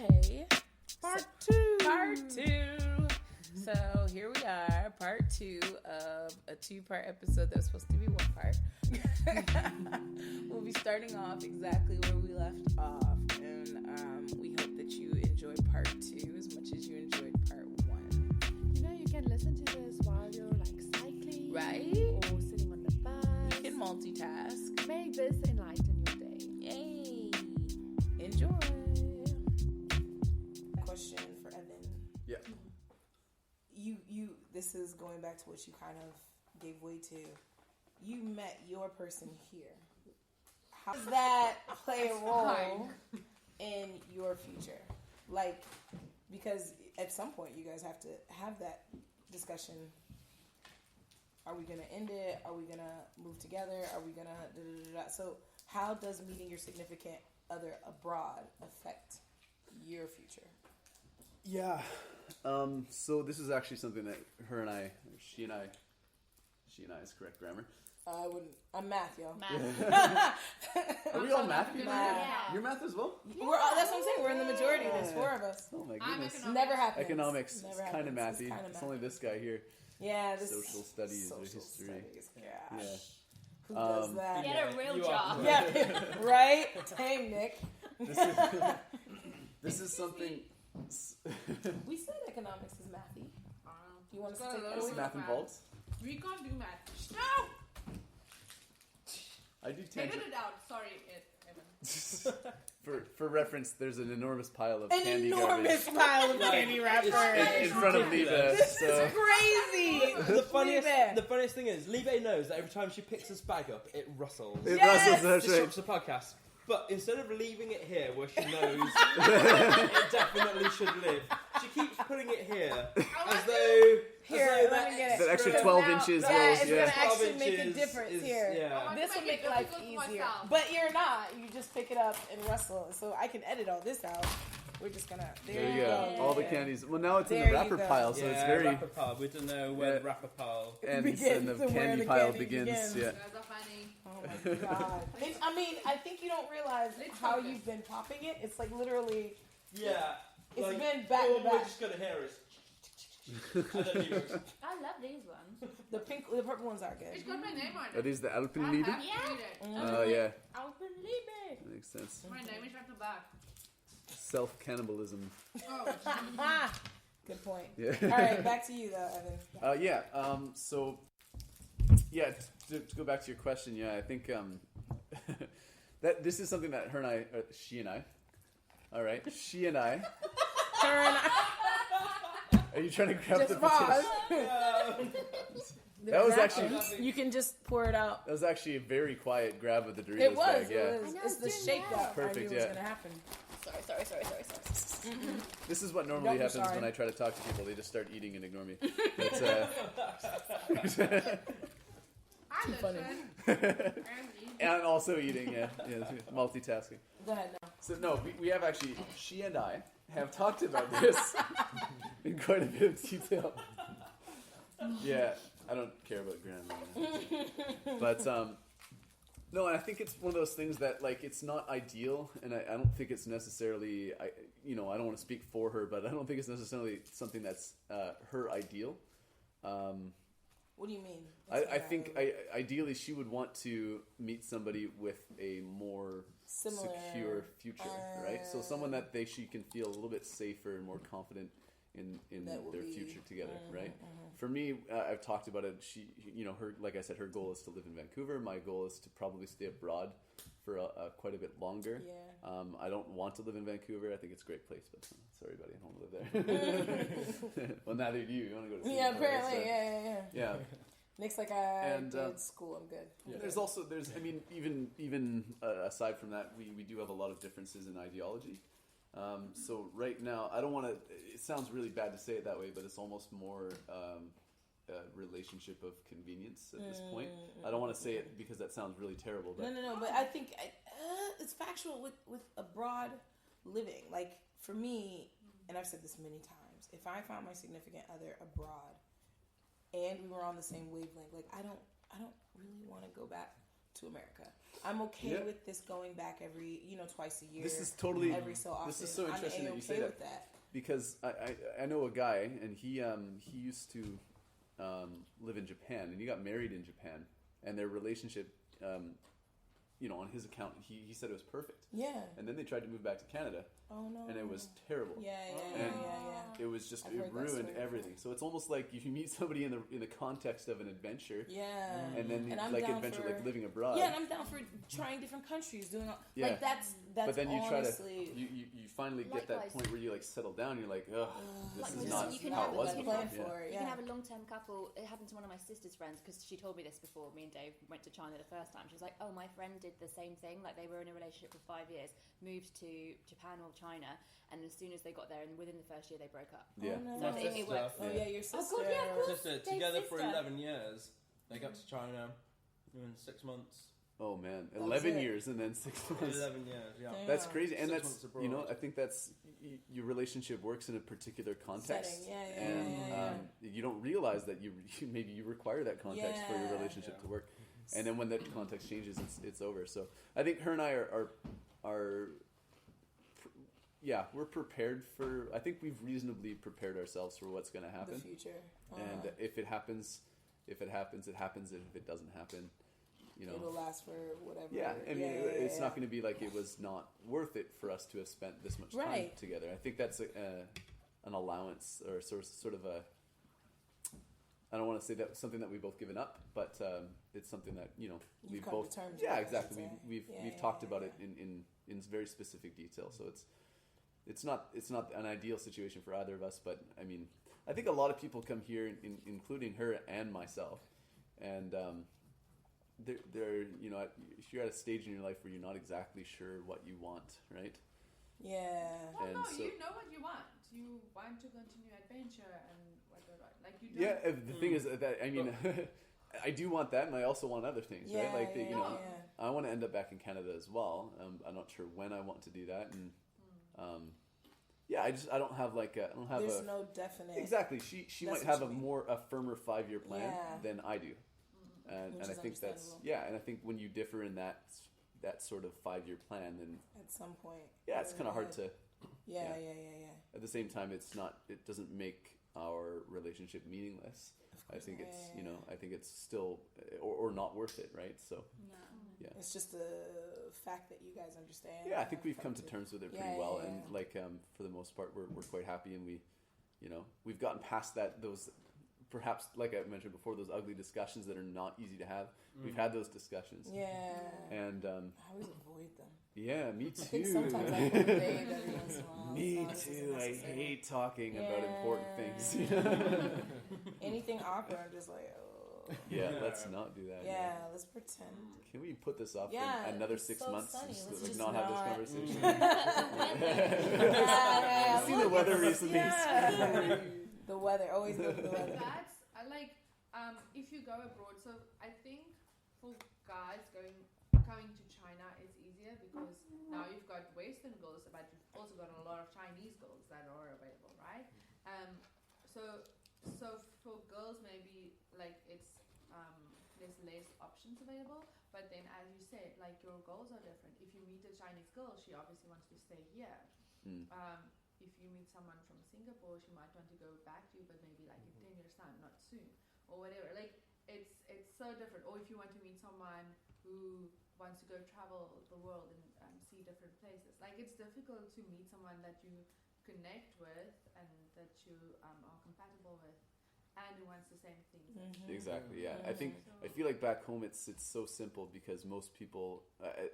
Okay. Part two. So here we are, part 2 of a 2-part episode that's supposed to be 1 part. We'll be starting off exactly where we left off, and we hope that you enjoyed part 2 as much as you enjoyed part 1. You know, you can listen to this while you're like cycling, Right? Or sitting on the bus. You can multitask. May this enlighten your day. Yay! Enjoy. Question for Evan. Yeah. You. This is going back to what you kind of gave way to. You met your person here. How does that play a role in your future? Like, because at some point you guys have to have that discussion. Are we going to end it? Are we going to move together? Are we going to... So how does meeting your significant other abroad affect your future? Yeah. So this is actually something that she and I is correct grammar. I wouldn't. I'm math, yo. Math. Are we all math people? Math. Yeah. You're math as well? That's what I'm saying. We're in the majority. There's 4 of us. Oh my I'm goodness. economics. Never happens. Economics. Never It's kind of happens. mathy. It's kinda It's only this guy here. Yeah, this Social studies or social history. studies. Gosh. Yeah. Who does that? Get a real You job. are. Yeah, right? Dang, Nick. This is something. We said economics is mathy. Do you want us to Let's take go. that Is away? math involved? We can't do math. No! I do Figure tangent. it out. Sorry, Evan. For reference, there's an enormous pile of An candy enormous garbage pile of candy wrappers. in front of Liva. This So is crazy. The funniest, Liebe. the funniest thing is, Liebe knows that every time she picks this bag up, it rustles. it Yes! rustles. That's It right. disrupts the podcast. But instead of leaving it here where she knows it definitely should live, she keeps putting it here as though... Here, let me get it. That extra Because 12 now- inches Yeah, rolls, it's yeah. going to 12 actually make a inches difference is- here. yeah. This will make it life difficult for easier. myself. But you're not. You just pick it up and rustle. So I can edit all this out. We're just going to... There you go. All the candies. Well, now it's in There the you wrapper go. pile, so it's very wrapper pile. We don't know where Yeah. the wrapper pile... ends begins and the and where candy the pile candy begins. begins. Yeah. You guys are funny. Oh my god! I mean, I think you don't realize Let's how focus. you've been popping it. It's like literally, Yeah. it's like, been back all to we're back. just going to hear is... and then you go, I love these ones. The purple ones are It's good. got my name on Are it. these the I have Alpenliebe? to read it. Oh, yeah. Alpenliebe. That makes sense. My name is at the back. Self-cannibalism. Oh. Good point. Yeah. All right, back to you though, Evan. Yeah. So, yeah. To go back to your question, yeah, I think that this is something that she and I. All right, she and I. Her and I. Are you trying to grab the Just pause. potato? That was actually You can just pour it out. that was actually a very quiet grab of the Doritos It was. bag. Yeah. It was. I know, It's the it's shake doing that I Perfect, knew was yeah. going to happen. Sorry. This is what normally Don't be happens sorry. when I try to talk to people. They just start eating and ignore me. But, I Too funny. listen. and also eating, yeah, multitasking. Go ahead now. So no, we have actually, she and I have talked about this in quite a bit of detail. Yeah, I don't care about grammar. But, no, and I think it's one of those things that, like, it's not ideal, and I don't think it's necessarily, I don't want to speak for her, but I don't think it's necessarily something that's her ideal. What do you mean? I think ideally she would want to meet somebody with a more Similar. secure future, right? So someone that she can feel a little bit safer and more confident in That will their be- future together, right? For me, I've talked about it. Her, like I said, her goal is to live in Vancouver. My goal is to probably stay abroad for quite a bit longer. Yeah. I don't want to live in Vancouver. I think it's a great place, but sorry, buddy, I don't want to live there. Well, neither do you. You want to go to Yeah, Singapore, apparently. so- Yeah. Yeah. Nick's like, I And, did school. I'm good. Yeah. There's I mean, even aside from that, we do have a lot of differences in ideology. So right now, I don't want to, it sounds really bad to say it that way, but it's almost more a relationship of convenience at this point. I don't want to say it because that sounds really terrible, but No. But I think it's factual with abroad living. Like for me, and I've said this many times, if I found my significant other abroad and we were on the same wavelength, like I don't really want to go back to America. I'm okay Yeah. with this going back every, twice a year. This is totally. every so often. This is so interesting I'm that you say A-okay that. with that. Because I know a guy, and he used to live in Japan, and he got married in Japan, and their relationship, on his account, he said it was perfect. Yeah. And then they tried to move back to Canada, Oh no. and it was terrible. Yeah. And Yeah. it was just I've it heard that ruined story everything. So it's almost like if you meet somebody in the context of an adventure, Yeah. and then And I'm like down adventure for- like living abroad. Yeah, and I'm down for trying different countries, doing all, Yeah. like that's but then you honestly, try to you finally get that Likewise. point where you like settle down. You're like, ugh, this Likewise, is not you can how have it a- was you can before. have- Yeah. for it. You Yeah. can have a long-term couple. It happened to one of my sister's friends because she told me this before. Me and Dave went to China the first time. She was like, "Oh, my friend did the same thing. Like they were in a relationship for 5 years, moved to Japan or China, and as soon as they got there, and within the first year, they broke up." Yeah. Oh, no. My So it sister, works. Oh yeah, your sister. God, yeah, of course. sister Dave's together for sister. 11 years. They got to China in 6 months. Oh man, That's 11 it. years and then 6 months. 11 years, yeah. Damn. That's crazy, and 6 that's months abroad. I think that's your relationship works in a particular context, Setting. Yeah, and you don't realize that you maybe you require that context for your Yeah. relationship Yeah. to work, and then when that context changes, it's over. So I think her and I are we're prepared for. I think we've reasonably prepared ourselves for what's going to The happen, future. and if it happens, it happens. And if it doesn't happen, It'll last for whatever. yeah, I mean, it's not going to be like it was not worth it for us to have spent this much time Right. together. I think that's an allowance or sort of a. I don't want to say that something that we've both given up, but it's something that we've come to both. terms Yeah, with, I exactly. should say. We've Yeah, talked yeah, about yeah. it in very specific detail. So it's not an ideal situation for either of us, but I mean, I think a lot of people come here, including her and myself, and. They're if you're at a stage in your life where you're not exactly sure what you want, right? Yeah. Well, And no, so- you know what you want. You want to continue adventure and whatever. Like you don't. Yeah, the thing is that I mean, I do want that, and I also want other things, Yeah, right? Like yeah, I want to end up back in Canada as well. I'm not sure when I want to do that, and I don't have There's no definite. exactly. She That's might what have you a firmer 5-year plan Yeah. than I do. And Which I is think that's understandable. and I think when you differ in that sort of 5-year plan, then At some point. it's kind of hard to. Yeah. At the same time, it doesn't make our relationship meaningless. I think it's Yeah. I think it's still or not worth it, right? So It's just the fact that you guys understand. yeah, I think and we've have come to terms with it pretty Yeah, well, yeah, and yeah. like for the most part, we're quite happy, and we've gotten past those. Perhaps, like I mentioned before, those ugly discussions that are not easy to have. We've had those discussions. Yeah. And I always avoid them. yeah, me I think too. sometimes I go to Dave every once in a while. Me It's not too. I necessary. hate talking about important things. Anything awkward, I'm just like, oh. Yeah, let's not do that. Yeah, let's pretend. Can we put this off Yeah, for another it's 6 so months? sunny. Just, Let's like just not have this not- conversation. Yeah, You see the weather recently. Yeah. The weather, always go for the weather. That's I like if you go abroad. So I think for guys coming to China is easier because now you've got Western girls, but you've also got a lot of Chinese girls that are available, right? So for girls maybe like it's there's less options available. But then as you said, like your goals are different. If you meet a Chinese girl, she obviously wants to stay here. If you meet someone from Singapore, she might want to go back to you, but maybe like in 10 years' time, not soon, or whatever. Like it's so different. Or if you want to meet someone who wants to go travel the world and see different places, like it's difficult to meet someone that you connect with and that you are compatible with, and who wants the same things. Exactly. Yeah. I think I feel like back home it's so simple because most people,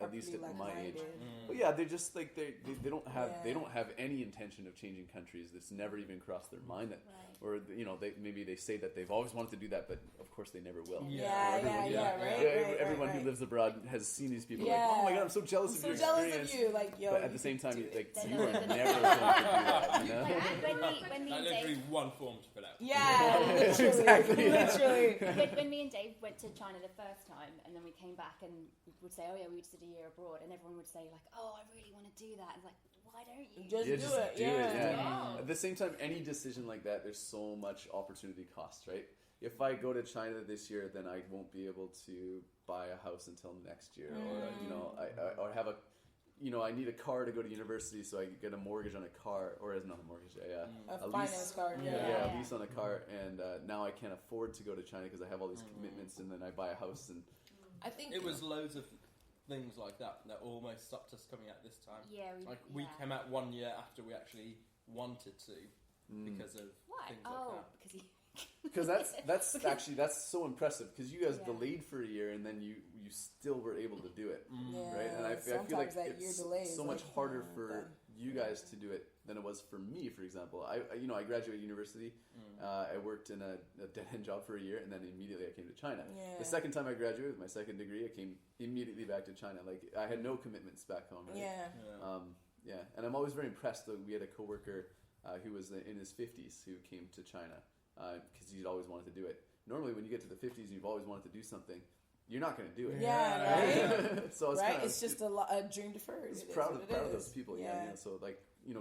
at least at my age, well, yeah, they're just like they don't have they don't have any intention of changing countries. It's never even crossed their mind that, or they say that they've always wanted to do that, but of course they never will. Everyone who lives abroad has seen these people like, oh my god, I'm so jealous of your experience. Of you, like, yo, but at the same time, like They're you not are gonna never do going to that. do that. You know? Like, when me Like and literally Dave, one form to fill out. Yeah, Exactly. literally. when me and Dave went to China the first time, and then we came back and we would say, oh yeah, we just did a year abroad, and everyone would say like, oh, I really want to do that. And like, why don't you? Just Yeah, do just it. do it. Yeah. Yeah. At the same time, any decision like that, there's so much opportunity cost, right? if I go to China this year, then I won't be able to buy a house until next year, or I have a. I need a car to go to university, so I get a mortgage on a car, or not a mortgage, a finance card. A lease on a car, and now I can't afford to go to China because I have all these commitments, and then I buy a house, and I think it was loads of things like that almost stopped us coming out this time. Yeah, we came out 1 year after we actually wanted to because of things like that. Because that's so impressive because you guys delayed for a year and then you still were able to do it, right? And I feel like that it's year delay so much harder for you guys to do it than it was for me. For example, I graduated university. I worked in a dead end job for a year, and then immediately I came to China. The second time I graduated with my second degree, I came immediately back to China. Like I had no commitments back home. Right? And I'm always very impressed. Though we had a coworker who was in his 50s who came to China. Because he'd always wanted to do it. Normally, when you get to the 50s and you've always wanted to do something, you're not going to do it. Right? So it's just a dream deferred. It's proud of those people. So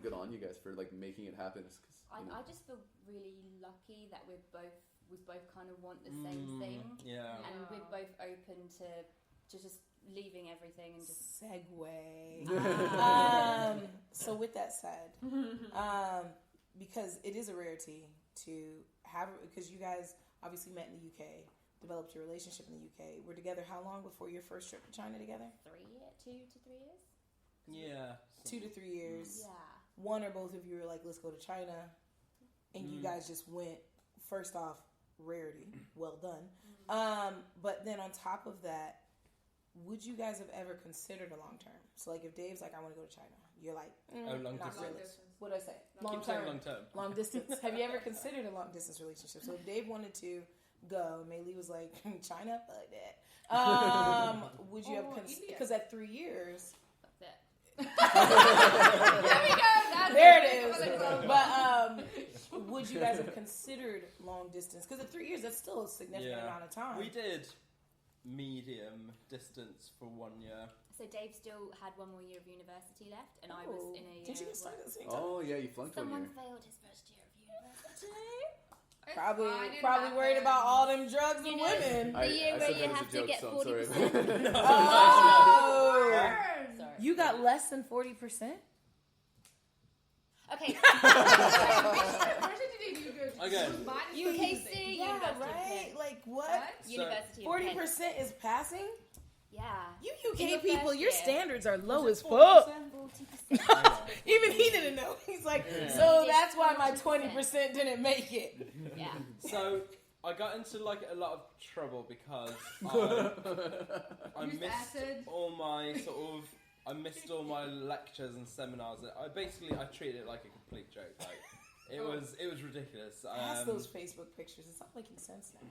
good on you guys for making it happen. I just feel really lucky that we both kind of want the same thing. And we're both open to just leaving everything and just segue. So with that said, because it is a rarity to have, because you guys obviously met in the UK, developed your relationship in the UK. We're together how long before your first trip to China together? 2 to 3 years. Yeah. 2 to 3 years. Yeah. One or both of you were like, let's go to China, and you guys just went. First off, rarity, well done. But then on top of that, would you guys have ever considered a long term? So like if Dave's like, I want to go to China, you're like, long not distance. really. What did I say? Long term. Long distance. Have you ever considered a long distance relationship? So if Dave wanted to go, Mayli was like, China, fuck that. Would you have because at 3 years. There we go. There it is. But would you guys have considered long distance? Because at 3 years, that's still a significant amount of time. We did medium distance for 1 year. So Dave still had 1 more year of university left, and I was in a year. Did you get started at the same time? Oh yeah, you flunked 1 year. Someone failed his first year of university. Probably worried about all them drugs and women. The year where you have to get 40%. Oh, sorry. You got less than 40%? Okay. Okay. UKC, Yeah, University right? Like what? University 40% is passing? Yeah. You In UK your people, first your year. standards are low as fuck. 40%. Even he didn't know. He's like, so that's why my 20% didn't make it. Yeah. So I got into like a lot of trouble because I missed all my I missed all my lectures and seminars. I treated it like a complete joke. Like it was ridiculous. Ask those Facebook pictures. It's not making sense now.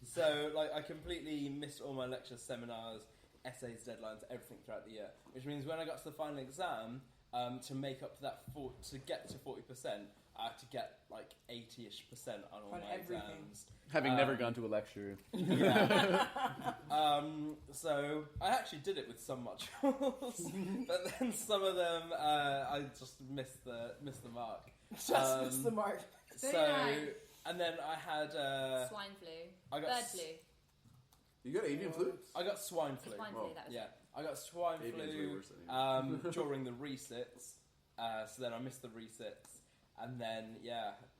So like I completely missed all my lectures, seminars, essays, deadlines, everything throughout the year. Which means when I got to the final exam, to make up to that to get to 40%, I had to get like 80-ish% on all my exams. Having never gone to a lecture. Yeah. So I actually did it with some modules, but then some of them I just missed the mark. Just missed the mark. And then I had Swine flu. I got Bird flu. You got avian flu? I got swine flu. Swine flu, that was Yeah, I got swine Avian's way flu worse than avian. during the resits. So then I missed the resits, and then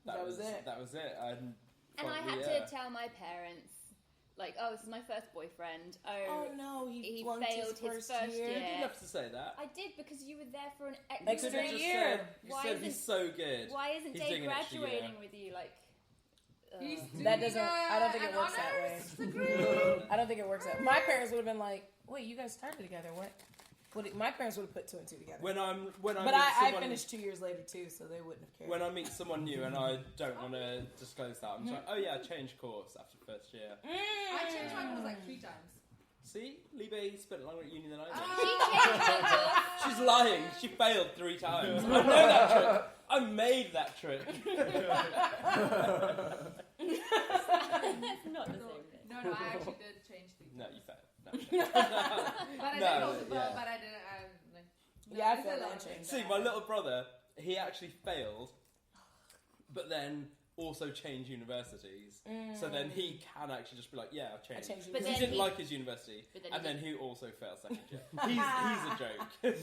that was it. That was it. And I had to tell my parents, like, oh, this is my first boyfriend. Oh no, he failed his first year. You didn't have to say that. I did, because you were there for an extra year. You said he's so good. Why isn't He's Dave doing an extra graduating with you? Like, that doesn't. I don't think it works that way. I don't think it works that way. My parents would have been like, "Wait, you guys started together? What?" My parents would have put 2 and 2 together. But I finished 2 years later too, so they wouldn't have cared. When I meet someone new and I don't want to disclose that, I'm just like, oh yeah, I changed course after first year. I changed my course like 3 times. See, Libe spent longer at uni than I did. she changed her course. She's lying. She failed 3 times. I know that trick. I made that trick. That's not the same thing. No, I actually did change 3 times. No, you failed. No. But I didn't. I failed and changed. See, my little brother, he actually failed, but then also change universities. So then he can actually just be like, yeah, I've changed. changed But Because he then didn't he- like his university, but then and he then he also failed second year. He's a joke.